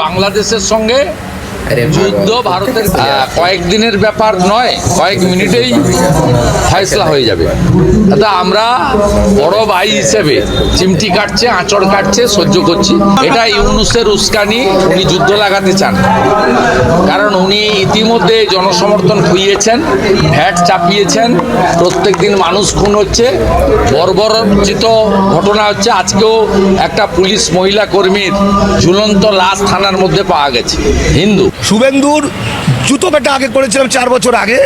বাংলাদেশের সঙ্গে যুদ্ধ ভারতের কয়েকদিনের ব্যাপার নয়, কয়েক মিনিটেই ফয়সলা হয়ে যাবে। তা আমরা বড় ভাই হিসেবে চিমটি কাটছে, আঁচড় কাটছে, সহ্য করছি। এটা ইউনূসের উস্কানি, উনি যুদ্ধ লাগাতে চান। কারণ উনি ইতিমধ্যে জনসমর্থন খুইয়েছেন, ভ্যাট চাপিয়েছেন, প্রত্যেক দিন মানুষ খুন হচ্ছে, বর্বরচিত ঘটনা হচ্ছে। আজকেও একটা পুলিশ মহিলা কর্মীর ঝুলন্ত লাশ থানার মধ্যে পাওয়া গেছে। হিন্দু শুভেন্দুর জুতো পেটা আগে করেছিলাম 4 বছর আগে,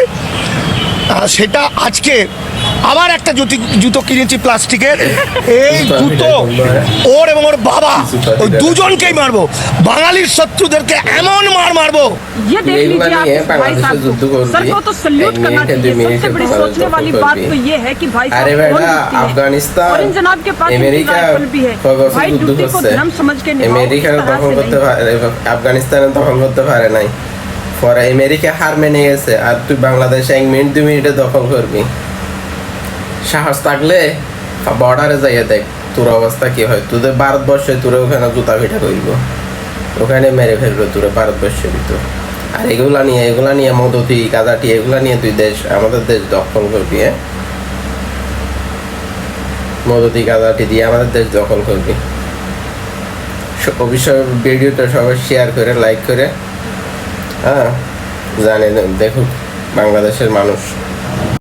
সেটা আজকে আবার একটা জুতো কিনেছি প্লাস্টিকের। এই জুতো ওর এবং ওর বাবা ওই দুজনকেই মারবো, বাঙালির শত্রুদেরকে এমন মারবো। ये देख लीजिए आप भाई साहब को, सर को तो सल्यूट करना चाहिए। सबसे बड़ी सोचने वाली बात तो ये है कि भाई साहब अफगानिस्तान और इन जनाब के पास राइफल भी है। भाई ड्यूटी को धर्म समझ के निभाओ। अमेरिका दखल করতে পারে, আফগানিস্তানে দখল করতে পারে নাই, পরে আমেরিকা হার মেনে গেছে। আর তুই বাংলাদেশে 1 মিনিট 2 মিনিটে দখল করবি? সাহস থাকলে বর্ডারে যাইয়ে দেখ তোর অবস্থা কি হয়। তোদের ভারতবর্ষে তোরা ওখানে জুতা পিঠা করবো, ওখানে মেরে ফেলবে তোরা ভারতবর্ষের ভিতর। আর এগুলা নিয়ে মদতি কাদাটি এগুলা নিয়ে তুই আমাদের দেশ দখল করবি। মদতি কাদাটি দিয়ে আমাদের দেশ দখল করবি। অবশ্যই ভিডিওটা সবাই শেয়ার করে, লাইক করে, জানে দেখুক বাংলাদেশের মানুষ।